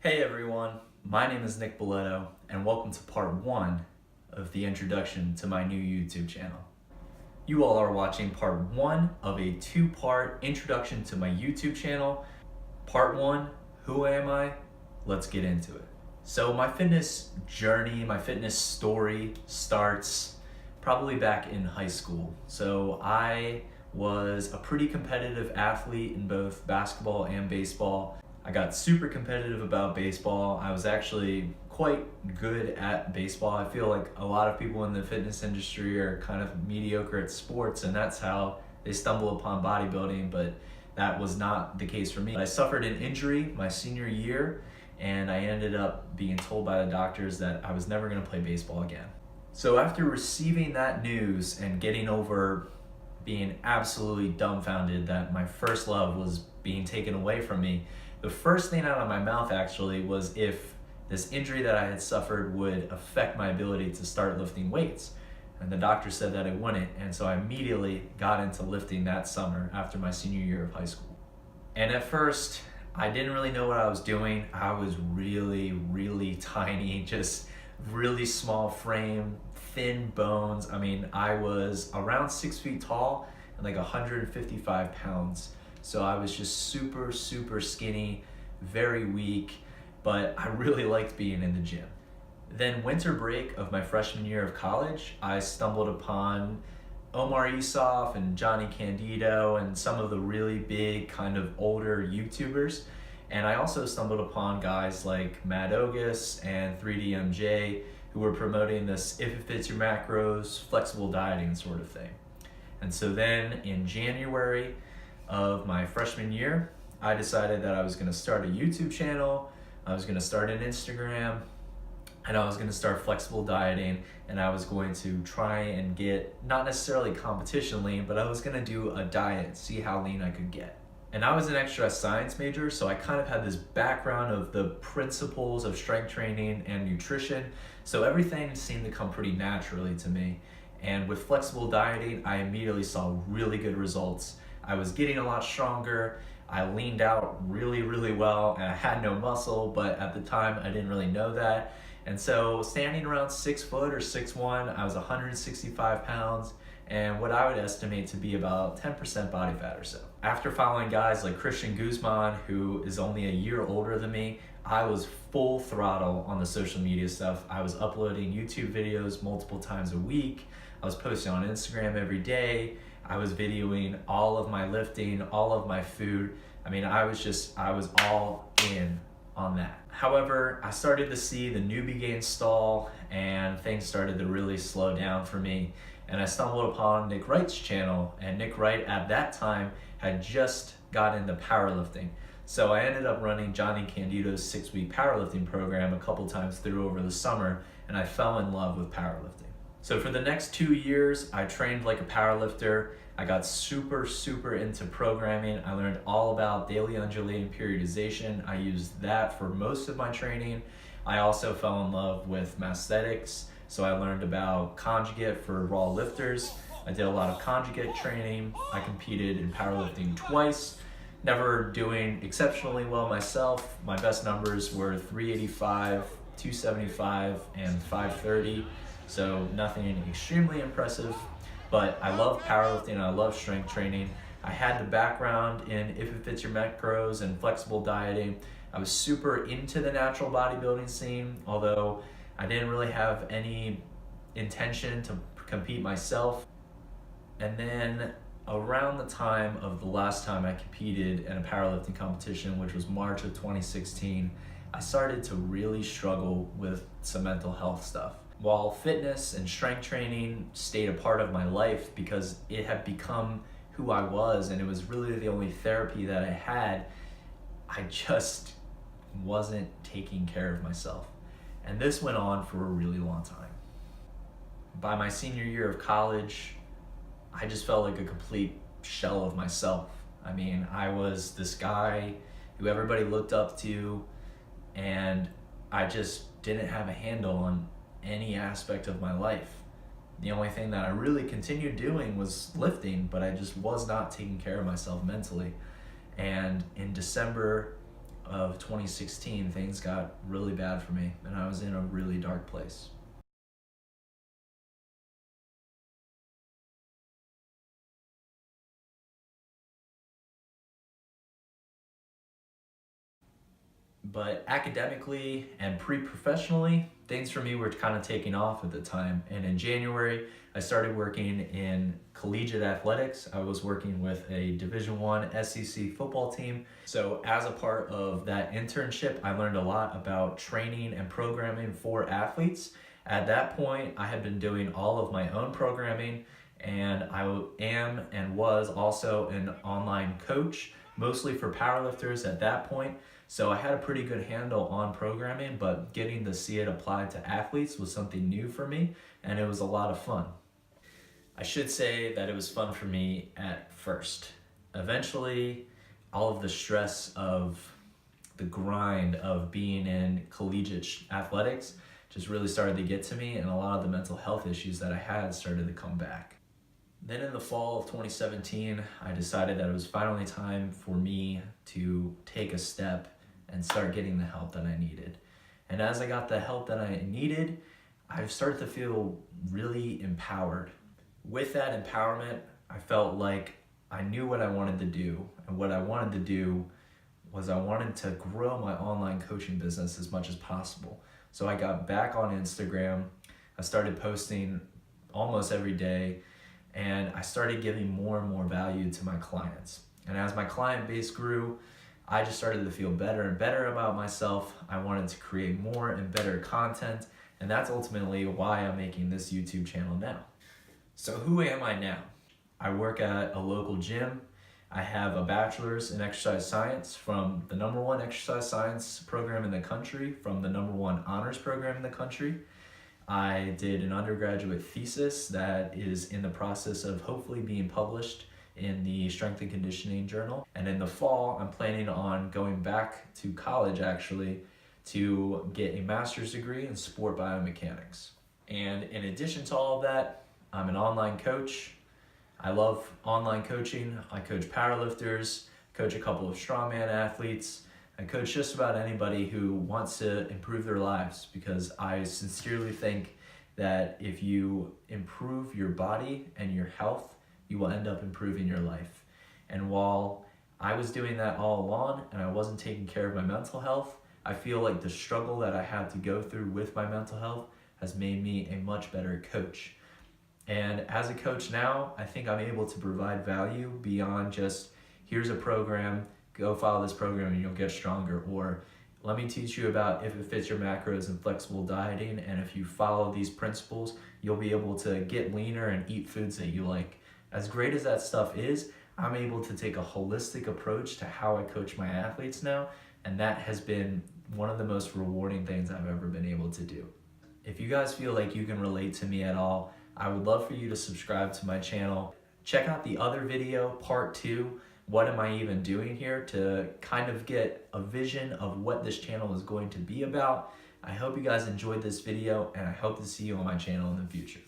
Hey everyone, my name is Nick Boletto, and welcome to part 1 of the introduction to my new YouTube channel. You all are watching part 1 of a 2-part introduction to my YouTube channel. Part 1, who am I? Let's get into it. So my fitness journey, my fitness story starts probably back in high school. So I was a pretty competitive athlete in both basketball and baseball. I got super competitive about baseball. I was actually quite good at baseball. I feel like a lot of people in the fitness industry are kind of mediocre at sports, and that's how they stumble upon bodybuilding, but that was not the case for me. I suffered an injury my senior year, and I ended up being told by the doctors that I was never gonna play baseball again. So after receiving that news and getting over being absolutely dumbfounded that my first love was being taken away from me, the first thing out of my mouth actually was if this injury that I had suffered would affect my ability to start lifting weights. And the doctor said that it wouldn't, and so I immediately got into lifting that summer after my senior year of high school. And at first, I didn't really know what I was doing. I was really tiny, just really small frame, thin bones. I mean, I was around 6 feet tall and like 155 pounds. So I was just super skinny, very weak, but I really liked being in the gym. Then winter break of my freshman year of college, I stumbled upon Omar Isuf and Johnny Candido and some of the really big kind of older YouTubers. And I also stumbled upon guys like Matt Ogus and 3DMJ who were promoting this if it fits your macros, flexible dieting sort of thing. And so then in January of my freshman year, I decided that I was gonna start a YouTube channel, I was gonna start an Instagram, and I was gonna start flexible dieting, and I was going to try and get, not necessarily competition lean, but I was gonna do a diet, see how lean I could get. And I was an exercise science major, so I kind of had this background of the principles of strength training and nutrition, so everything seemed to come pretty naturally to me. And with flexible dieting, I immediately saw really good results. I was getting a lot stronger, I leaned out really well, and I had no muscle, but at the time I didn't really know that. And so standing around 6 foot or 6'1", I was 165 pounds, and what I would estimate to be about 10% body fat or so. After following guys like Christian Guzman, who is only a year older than me, I was full throttle on the social media stuff. I was uploading YouTube videos multiple times a week. I was posting on Instagram every day. I was videoing all of my lifting, all of my food. I mean, I was all in on that. However, I started to see the newbie gain stall and things started to really slow down for me. And I stumbled upon Nick Wright's channel, and Nick Wright at that time had just got into powerlifting. So I ended up running Johnny Candido's 6-week powerlifting program a couple times through over the summer, and I fell in love with powerlifting. So for the next 2 years, I trained like a powerlifter. I got super into programming. I learned all about daily undulating periodization. I used that for most of my training. I also fell in love with masthetics. So I learned about conjugate for raw lifters. I did a lot of conjugate training. I competed in powerlifting twice, never doing exceptionally well myself. My best numbers were 385, 275, and 530. So nothing extremely impressive, but I love powerlifting, I love strength training. I had the background in if it fits your macros and flexible dieting. I was super into the natural bodybuilding scene, although I didn't really have any intention to compete myself. And then around the time of the last time I competed in a powerlifting competition, which was March of 2016, I started to really struggle with some mental health stuff. While fitness and strength training stayed a part of my life because it had become who I was and it was really the only therapy that I had, I just wasn't taking care of myself. And this went on for a really long time. By my senior year of college, I just felt like a complete shell of myself. I mean, I was this guy who everybody looked up to, and I just didn't have a handle on any aspect of my life. The only thing that I really continued doing was lifting, but I just was not taking care of myself mentally. And in December of 2016, things got really bad for me and I was in a really dark place. But academically and pre-professionally, things for me were kind of taking off at the time. And in January, I started working in collegiate athletics. I was working with a Division I SEC football team. So as a part of that internship, I learned a lot about training and programming for athletes. At that point, I had been doing all of my own programming, and I am and was also an online coach, mostly for powerlifters at that point. So I had a pretty good handle on programming, but getting to see it applied to athletes was something new for me, and it was a lot of fun. I should say that it was fun for me at first. Eventually, all of the stress of the grind of being in collegiate athletics just really started to get to me, and a lot of the mental health issues that I had started to come back. Then in the fall of 2017, I decided that it was finally time for me to take a step and start getting the help that I needed. And as I got the help that I needed, I started to feel really empowered. With that empowerment, I felt like I knew what I wanted to do. And what I wanted to do was I wanted to grow my online coaching business as much as possible. So I got back on Instagram. I started posting almost every day, and I started giving more and more value to my clients. And as my client base grew, I just started to feel better and better about myself. I wanted to create more and better content, and that's ultimately why I'm making this YouTube channel now. So who am I now? I work at a local gym. I have a bachelor's in exercise science from the #1 exercise science program in the country, from the #1 honors program in the country. I did an undergraduate thesis that is in the process of hopefully being published in the Strength and Conditioning Journal. And in the fall, I'm planning on going back to college actually to get a master's degree in sport biomechanics. And in addition to all of that, I'm an online coach. I love online coaching. I coach powerlifters, coach a couple of strongman athletes. I coach just about anybody who wants to improve their lives, because I sincerely think that if you improve your body and your health, you will end up improving your life. And while I was doing that all along and I wasn't taking care of my mental health, I feel like the struggle that I had to go through with my mental health has made me a much better coach. And as a coach now, I think I'm able to provide value beyond just, here's a program, go follow this program and you'll get stronger, or let me teach you about if it fits your macros and flexible dieting, and if you follow these principles, you'll be able to get leaner and eat foods that you like. As great as that stuff is, I'm able to take a holistic approach to how I coach my athletes now, and that has been one of the most rewarding things I've ever been able to do. If you guys feel like you can relate to me at all, I would love for you to subscribe to my channel. Check out the other video, part 2, what am I even doing here, to kind of get a vision of what this channel is going to be about. I hope you guys enjoyed this video, and I hope to see you on my channel in the future.